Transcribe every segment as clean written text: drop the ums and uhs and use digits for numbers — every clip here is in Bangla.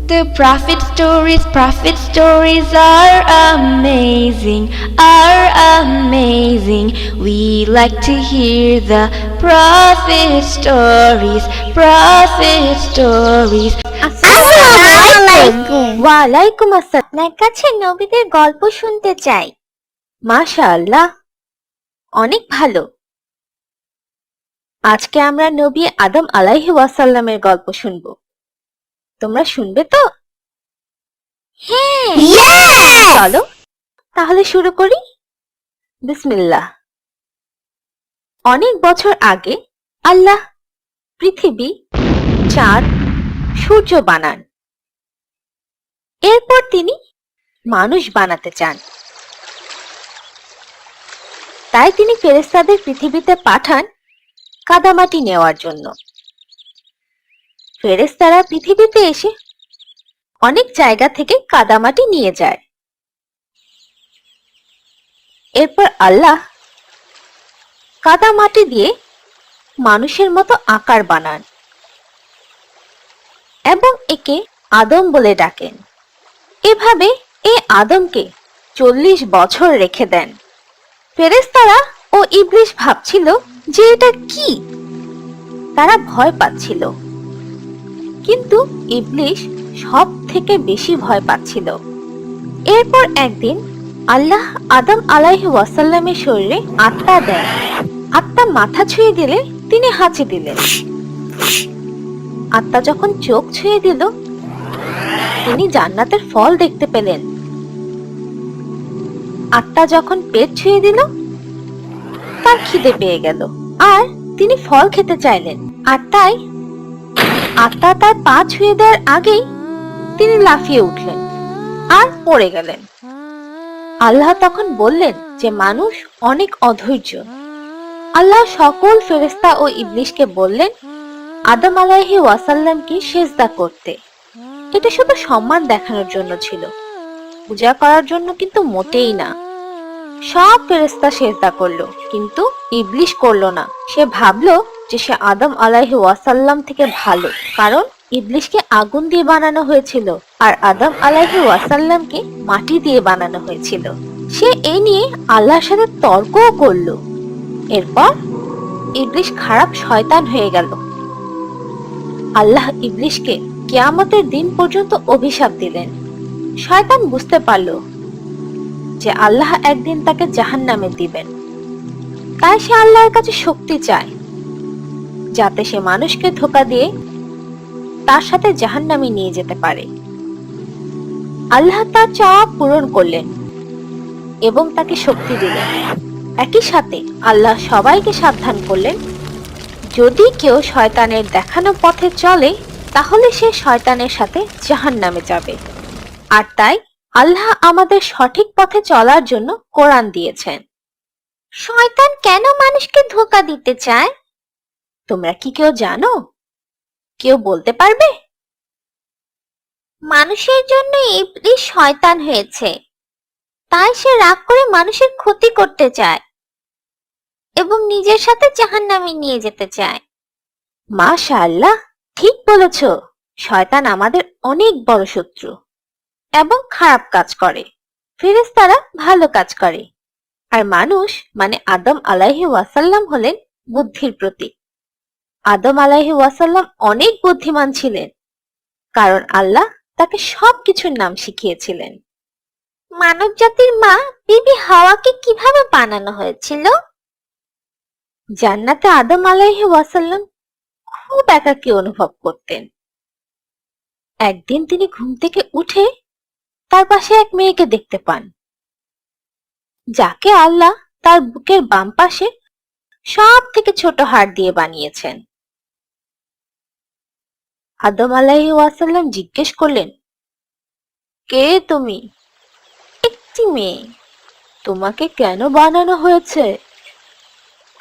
The prophet stories are amazing, are amazing. We like to hear the prophet stories, prophet stories. ওয়ালাইকুম আসসালাম। আপনার কাছে নবীদের গল্প শুনতে চাই। মাশাআল্লাহ, অনেক ভালো। আজকে আমরা নবী আদম আলাইহি ওয়াসাল্লামের গল্প শুনবো। তোমরা শুনবে তো? হ্যাঁ, চলো তাহলে শুরু করি। বিসমিল্লাহ। অনেক বছর আগে আল্লাহ পৃথিবী, চাঁদ, সূর্য বানান। এরপর তিনি মানুষ বানাতে চান। তাই তিনি ফেরেশতাদের পৃথিবীতে পাঠান কাদামাটি নেওয়ার জন্য। ফেরেশতারা পৃথিবীতে এসে অনেক জায়গা থেকে কাদামাটি নিয়ে যায়। এরপর আল্লাহ কাদামাটি দিয়ে মানুষের মতো আকার বানান এবং একে আদম বলে ডাকেন। এভাবে এই আদমকে 40 বছর রেখে দেন। ফেরেশতারা ও ইবলিস ভাবছিল যে এটা কি, তারা ভয় পাচ্ছিল। কিন্তু ইবলিস সব থেকে বেশি ভয় পাচ্ছিল। এরপর একদিন আল্লাহ আদম আলাইহি ওয়াসাল্লামের শরীরে আত্মা দেন। আত্মা মাথা ছুঁয়ে দিলে তিনি হাঁচি দিলেন। আত্মা যখন চোখ ছুঁয়ে দিল তিনি জান্নাতের ফল দেখতে পেলেন। আত্মা যখন পেট ছুঁয়ে দিল তার খিদে পেয়ে গেল আর তিনি ফল খেতে চাইলেন। আর তাই আত্মা তার পা ছুঁয়ে দেওয়ার আগেই তিনি লাফিয়ে উঠলেন আর পড়ে গেলেন। আল্লাহ তখন বললেন যে মানুষ অনেক অধৈর্য। আল্লাহ সকল ফেরেশতা ও ইবলিসকে বললেন আদম আলাইহি ওয়াসাল্লামকে সিজদা করতে। এটা শুধু সম্মান দেখানোর জন্য ছিল, পূজা করার জন্য কিন্তু মোটেই না। সব ফেরেশতা সিজদা করলো, কিন্তু ইবলিস করলো না। সে ভাবলো যে সে আদম আলাইহি ওয়াসাল্লাম থেকে ভালো, কারণ ইবলিসকে আগুন দিয়ে বানানো হয়েছিল আর আদম আলাইহি ওয়াসাল্লামকে মাটি দিয়ে বানানো হয়েছিল। সে এই নিয়ে আল্লাহর সাথে তর্কও করলো। এরপর ইবলিস খারাপ শয়তান হয়ে গেল। আল্লাহ ইবলিসকে কিয়ামতের দিন পর্যন্ত অভিশাপ দিলেন। শয়তান বুঝতে পারল যে আল্লাহ একদিন তাকে জাহান্নামে দিবেন। তাই সে আল্লাহর কাছে শক্তি চায় যাতে সে মানুষকে ধোঁকা দিয়ে তার সাথে জাহান্নামে নিয়ে যেতে পারে। আল্লাহ তার চাওয়া পূরণ করলেন এবং তাকে শক্তি দিলেন। একই সাথে আল্লাহ সবাইকে সাবধান করলেন, যদি কেউ শয়তানের দেখানো পথে চলে তাহলে সে শয়তানের সাথে জাহান্নামে যাবে। আর তাই আল্লাহ আমাদের সঠিক পথে চলার জন্য কোরআন দিয়েছেন। শয়তান কেন মানুষকে ধোঁকা দিতে চায়? তোমরা কি কেউ জানো? কেউ বলতে পারবে? মানুষের জন্য ইবলিস শয়তান হয়েছে, তাই সে রাগ করে মানুষের ক্ষতি করতে চায় এবং নিজের সাথে জাহান্নামে নিয়ে যেতে চায়। মাশাআল্লাহ, ঠিক বলেছ। শয়তান আমাদের অনেক বড় শত্রু এবং খারাপ কাজ করে, ফেরেশতারা ভালো কাজ করে, আর মানুষ মানে আদম আলাইহি ওয়াসাল্লাম হলেন বুদ্ধির প্রতীক। আদম আলাইহি ওয়াসাল্লাম অনেক বুদ্ধিমান ছিলেন, কারণ আল্লাহ তাকে সবকিছুর নাম শিখিয়েছিলেন। মানব জাতির মা বিবি হাওয়াকে কিভাবে বানানো হয়েছিল? জান্নাতে আদম আলাইহি ওয়াসাল্লাম খুব একাকী অনুভব করতেন। একদিন তিনি ঘুম থেকে উঠে তার পাশে এক মেয়েকে দেখতে পান, যাকে আল্লাহ তার বুকের বাম পাশে সব থেকে ছোট হাড় দিয়ে বানিয়েছেন। আদম আলাইহি ওয়াসাল্লাম জিজ্ঞেস করলেন, কে তুমি? একটি মেয়ে। তোমাকে কেন বানানো হয়েছে?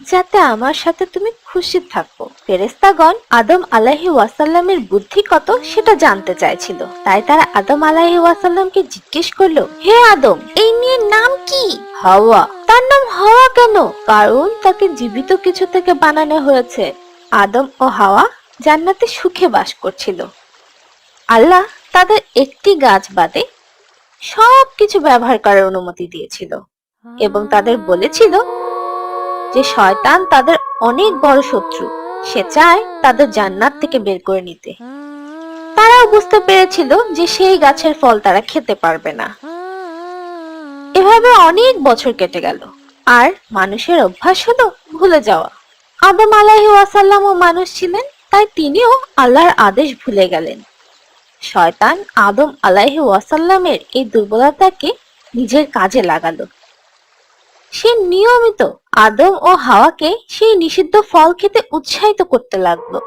যাতে আমার সাথে তুমি খুশি থাকো। ফেরেশতাগণ আদম আলাইহি ওয়াসাল্লামের বুদ্ধি কত সেটা জানতে চাইছিল, তাই তারা আদম আলাইহি ওয়াসাল্লামকে জিজ্ঞেস করলো, হে আদম, এই মেয়ের নাম কি? হাওয়া। তার নাম হাওয়া কেন? কারণ তাকে জীবিত কিছু থেকে বানানো হয়েছে। আদম ও হাওয়া জান্নাতে সুখে বাস করছিল। আল্লাহ তাদের একটি গাছ বাদে সবকিছু ব্যবহার করার অনুমতি দিয়েছিল এবং তাদের বলেছিল যে শয়তান তাদের অনেক বড় শত্রু, সে চায় তাদের জান্নাত থেকে বের করে নিতে। তারাও বুঝতে পেরেছিল যে সেই গাছের ফল তারা খেতে পারবে না। এভাবে অনেক বছর কেটে গেল, আর মানুষের অভ্যাস হলো ভুলে যাওয়া। আদম আলাইহিস ওয়াসাল্লামও মানুষ ছিলেন, তাই তিনিও আল্লাহর আদেশ ভুলে গেলেন। শয়তান আদম আলাইহিস ওয়াসাল্লামের এই দুর্বলতাকে নিজের কাজে লাগালো। সে নিয়মিত আদম ও হাওয়াকে সেই নিষিদ্ধ ফল খেতে উৎসাহিত করতে লাগলো।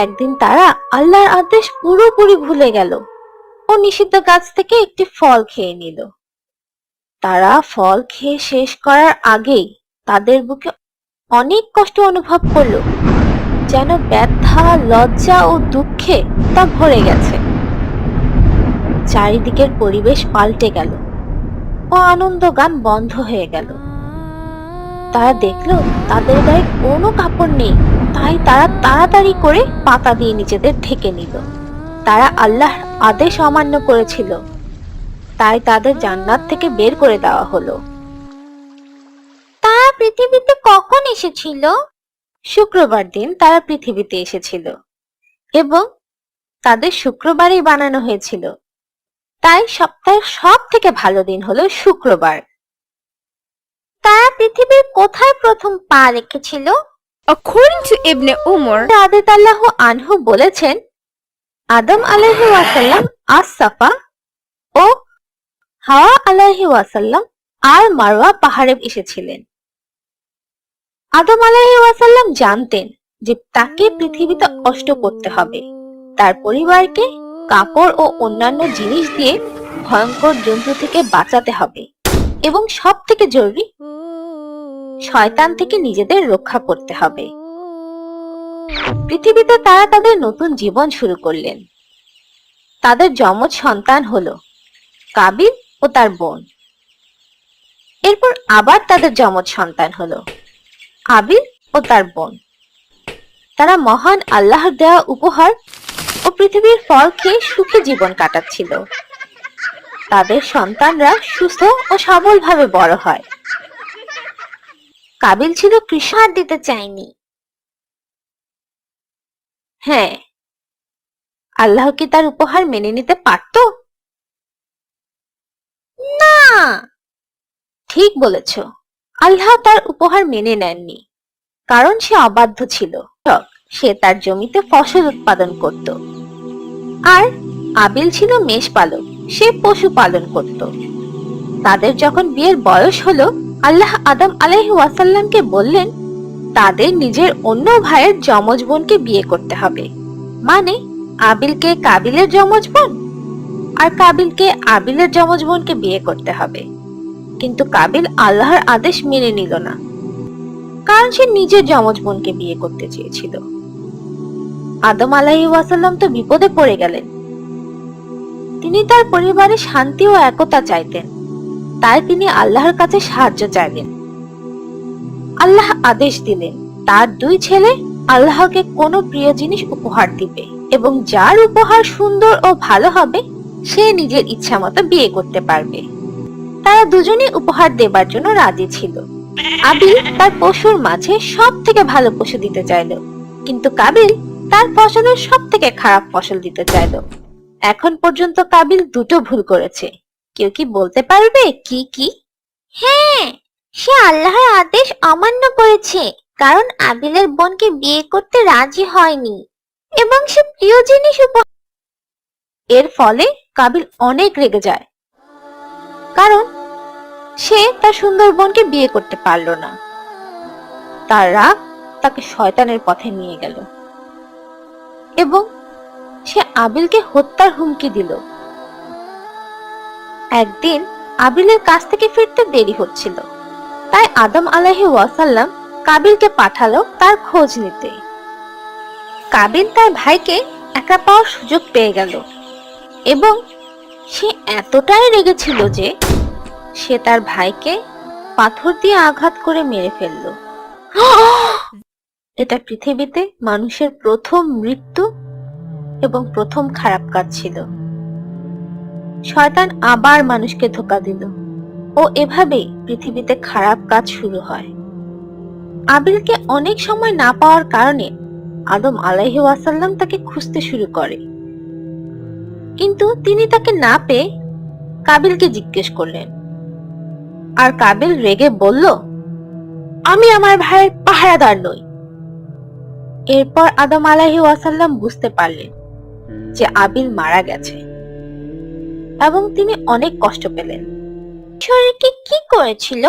একদিন তারা আল্লাহর আদেশ পুরোপুরি ভুলে গেল ও নিষিদ্ধ গাছ থেকে একটি ফল খেয়ে নিল। তারা ফল খেয়ে শেষ করার আগেই তাদের বুকে অনেক কষ্ট অনুভব করলো, যেন ব্যথা, লজ্জা ও দুঃখে তা ভরে গেছে। চারিদিকের পরিবেশ পাল্টে গেল ও আনন্দ গান বন্ধ হয়ে গেল। তারা দেখলো তাদের গায়ে কোনো কাপড় নেই, তাই তারা তাড়াতাড়ি করে পাতা দিয়ে নিজেদের ঢেকে নিল। তারা আল্লাহর আদেশ অমান্য করেছিল, তাই তাদের জান্নাত থেকে বের করে দেওয়া হলো। তারা পৃথিবীতে কখন এসেছিল? শুক্রবার দিন তারা পৃথিবীতে এসেছিল এবং তাদের শুক্রবারই বানানো হয়েছিল, তাই সপ্তাহের সব থেকে ভালো দিন হলো শুক্রবার। তারা পৃথিবীর কোথায় প্রথম পা রেখেছিল? According to Ibn Umar, রাদিয়াল্লাহু আনহু বলেছেন, আদম আলাইহিস ওয়াসাল্লাম আস-সাফা ও হাওয়া আলাইহিস ওয়াসাল্লাম আর মারওয়া পাহাড়ে এসেছিলেন। আদম আলাইহিস ওয়াসাল্লাম জানতেন যে তাকে পৃথিবীতে কষ্ট করতে হবে, তার পরিবারকে কাপড় ও অন্যান্য জিনিস দিয়ে ভয়ঙ্কর জন্তু থেকে বাঁচাতে হবে এবং সব থেকে জরুরি শয়তান থেকে নিজেদের রক্ষা করতে হবে। পৃথিবীতে তারা তাদের নতুন জীবন শুরু করলেন। তাদের যমজ সন্তান হলো কাবিল ও তার বোন। এরপর আবার তাদের যমজ সন্তান হলো আবিল ও তার বোন। তারা মহান আল্লাহর দেওয়া উপহার ও পৃথিবীর ফল খেয়ে সুখী জীবন কাটাচ্ছিল। তাদের সন্তানরা সুস্থ ও সবলভাবে বড় হয়। কাবিল ছিল কৃষক, দিতে চায়নি। হ্যাঁ, আল্লাহ কি তার উপহার মেনে নিতে পারত? না, ঠিক বলেছ, আল্লাহ তার উপহার মেনে নেননি, কারণ সে অবাধ্য ছিল। সে তার জমিতে ফসল উৎপাদন করত। আর আবিল ছিল মেষপালক, সে পশু পালন করত। তাদের যখন বিয়ের বয়স হলো, আল্লাহ আদম আলাইহিস ওয়াসাল্লামকে বললেন তাদের নিজের অন্য ভাইয়ের যমজ বোনকে বিয়ে করতে হবে, মানে আবিলকে কাবিলের যমজ বোন আর কাবিলকে আবিলের যমজ বোনকে বিয়ে করতে হবে। কিন্তু কাবিল আল্লাহর আদেশ মেনে নিল না, কারণ সে নিজের যমজ বোনকে বিয়ে করতে চেয়েছিল। আদম আলাইহিস ওয়াসাল্লাম তো বিপদে পড়ে গেলেন। তিনি তার পরিবারের শান্তি ও একতা চাইতেন, তাই তিনি আল্লাহর কাছে সাহায্য চাইলেন। আল্লাহ আদেশ দিলেন তার দুই ছেলে আল্লাহকে কোনো প্রিয় জিনিস উপহার দিবে এবং যার উপহার সুন্দর ও ভালো হবে সে নিজের ইচ্ছা মতো বিয়ে করতে পারবে। তারা দুজনেই উপহার দেবার জন্য রাজি ছিল। আবিল তার পশুর মাঝে সব থেকে ভালো পশু দিতে চাইল, কিন্তু কাবিল তার ফসলের সব থেকে খারাপ ফসল দিতে চাইল। এখন পর্যন্ত কাবিল দুটো ভুল করেছে। কেউ কি বলতে পারবে কি কি? হ্যাঁ, সে আল্লাহর আদেশ অমান্য করেছে, কারণ আবিলের বোনকে বিয়ে করতে রাজি হয়নি এবং সে প্রিয় জিনিস এর ফলে কাবিল অনেক রেগে যায়, কারণ সে তার সুন্দর বোনকে বিয়ে করতে পারল না। তার রাগ তাকে শয়তানের পথে নিয়ে গেল এবং সে আবিলকে হত্যার হুমকি দিল। একদিন আবিলের কাছ থেকে ফিরতে দেরি হচ্ছিল, তাই আদম আলাইহিস ওয়াসাল্লাম কাবিলকে পাঠালো তার খোঁজ নিতে। কাবিল তার ভাইকে একা পাওয়ার সুযোগ পেয়ে গেল এবং সে এতটাই রেগেছিল যে সে তার ভাইকে পাথর দিয়ে আঘাত করে মেরে ফেলল। এটা পৃথিবীতে মানুষের প্রথম মৃত্যু এবং প্রথম খারাপ কাজ ছিল। শয়তান আবার মানুষকে ধোঁকা দিল ও এভাবেই পৃথিবীতে খারাপ কাজ শুরু হয়। আবিলকে অনেক সময় না পাওয়ার কারণে আদম আলাইহি ওয়াসাল্লাম তাকে খুঁজতে শুরু করে, কিন্তু তিনি তাকে না পেয়ে কাবিলকে জিজ্ঞেস করলেন। আর কাবিল রেগে বলল, আমি আমার ভাইয়ের পাহারাদার নই। এরপর আদম আলাইহি ওয়াসাল্লাম বুঝতে পারলেন যে আবিল মারা গেছে এবং তিনি অনেক কষ্ট পেলেন। শরীরকে কি করেছিল?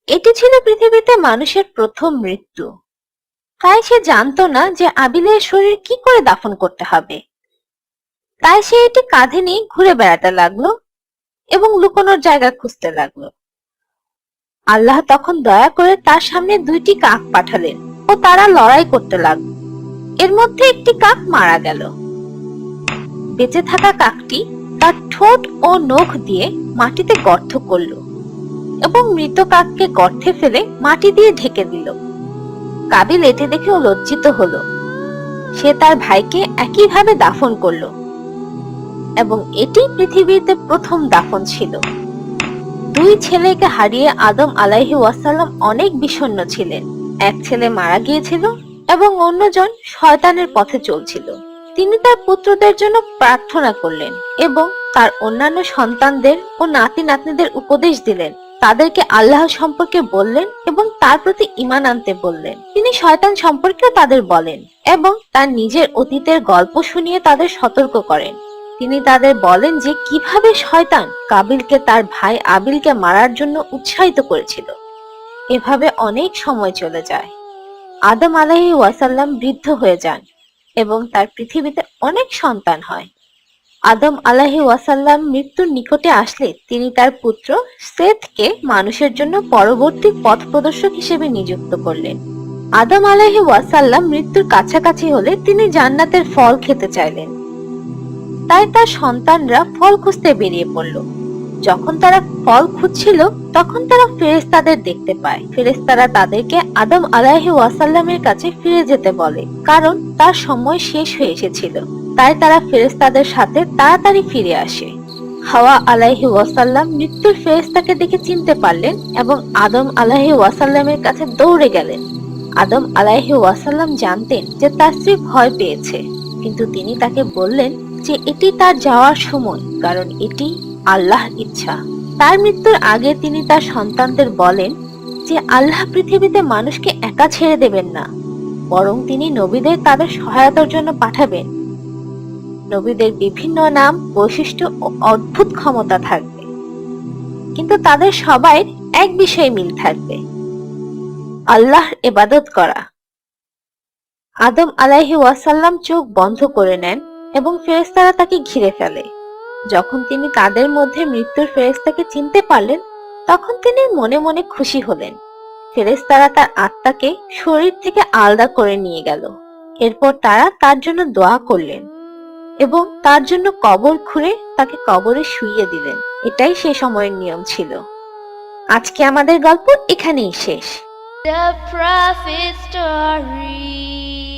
এটি ছিল পৃথিবীতে মানুষের প্রথম মৃত্যু, তাই সে জানতো না যে আবিলের শরীর কি করে দাফন করতে হবে। তাই সে এটি কাঁধে নিয়ে ঘুরে বেড়াতে লাগলো এবং লুকোনোর জায়গা খুঁজতে লাগলো। আল্লাহ তখন দয়া করে তার সামনে 2টি কাক পাঠালেন ও তারা লড়াই করতে লাগলো। এর মধ্যে একটি কাক মারা গেল। বেঁচে থাকা কাকটি তার ঠোঁট ও নখ দিয়ে মাটিতে গর্ত করলো এবং মৃত কাককে গর্তে ফেলে মাটি দিয়ে ঢেকে দিল। কাবিল এটি দেখেও লজ্জিত হলো। সে তার ভাইকে একইভাবে দাফন করলো এবং এটি পৃথিবীতে প্রথম দাফন ছিল। 2 ছেলেকে হারিয়ে আদম আলাইহি ওয়াসাল্লাম অনেক বিষণ্ণ ছিলেন। এক ছেলে মারা গিয়েছিল এবং অন্যজন শয়তানের পথে চলছিল। তিনি তার পুত্রদের জন্য প্রার্থনা করলেন এবং তার অন্যান্য সন্তানদের ও নাতি নাতনিদের উপদেশ দিলেন। তাদেরকে আল্লাহ সম্পর্কে বললেন এবং তার প্রতি ঈমান আনতে বললেন। তিনি শয়তান সম্পর্কেও তাদের বলেন এবং তার নিজের অতীতের গল্প শুনিয়ে তাদের সতর্ক করেন। তিনি তাদের বলেন যে কিভাবে শয়তান কাবিলকে তার ভাই আবিলকে মারার জন্য উৎসাহিত করেছিল। এভাবে অনেক সময় চলে যায়। আদম আলাইহি ওয়াসাল্লাম বৃদ্ধ হয়ে যান এবং তার পৃথিবীতে অনেক সন্তান হয়। আদম আলাইহি ওয়াসাল্লাম মৃত্যুর নিকটে আসলে তিনি তার পুত্র সেথকে মানুষের জন্য পরবর্তী পথ প্রদর্শক হিসেবে নিযুক্ত করলেন। আদম আলাইহি ওয়াসাল্লাম মৃত্যুর কাছাকাছি হলে তিনি জান্নাতের ফল খেতে চাইলেন। তাই তার সন্তানরা ফল খুঁজতে বেরিয়ে পড়ল। যখন তারা ফল খুঁজছিল তখন তারা ফেরেশতাদের দেখতে পায়। ফেরেশতারা তাদেরকে আদম আলাইহি ওয়াসাল্লামের কাছে ফিরে যেতে বলে, কারণ তার সময় শেষ হয়ে এসেছিল। তাই তারা ফেরেশতাদের সাথে তাড়াতাড়ি ফিরে আসে। হাওয়া আলাইহি ওয়াসাল্লাম মৃত্যুর ফেরেশতাকে দেখে চিনতে পারলেন এবং আদম আলাইহি ওয়াসাল্লামের কাছে দৌড়ে গেলেন। আদম আলাইহি ওয়াসাল্লাম জানতেন যে তার স্ত্রী ভয় পেয়েছে, কিন্তু তিনি তাকে বললেন যে এটি তার যাওয়ার সময়, কারণ এটি আল্লাহর ইচ্ছা। তার মৃত্যুর আগে তিনি তার সন্তানদের বলেন যে আল্লাহ পৃথিবীতে মানুষকে একা ছেড়ে দেবেন না, বরং তিনি নবীদের তাদের সহায়তার জন্য পাঠাবেন। নবীদের বিভিন্ন নাম, বৈশিষ্ট্য ও অদ্ভুত ক্ষমতা থাকবে, কিন্তু তাদের সবাই এক বিষয়ে মিল থাকবে, আল্লাহর ইবাদত করা। আদম আলাইহি ওয়াসাল্লাম চোখ বন্ধ করে নেন এবং ফেরেশতারা তাকে ঘিরে ফেলে। যখন তিনি তাদের মধ্যে মৃত্যুর ফেরেশতাকে চিনতে পারলেন তখন তিনি মনে মনে খুশি হলেন। ফেরেশতারা তার আত্মাকে শরীর থেকে আলাদা করে নিয়ে গেল। এরপর তারা তার জন্য দোয়া করলেন এবং তার জন্য কবর খুঁড়ে তাকে কবরে শুইয়ে দিলেন। এটাই সে সময়ের নিয়ম ছিল। আজকে আমাদের গল্প এখানেই শেষ। The Prophet Story.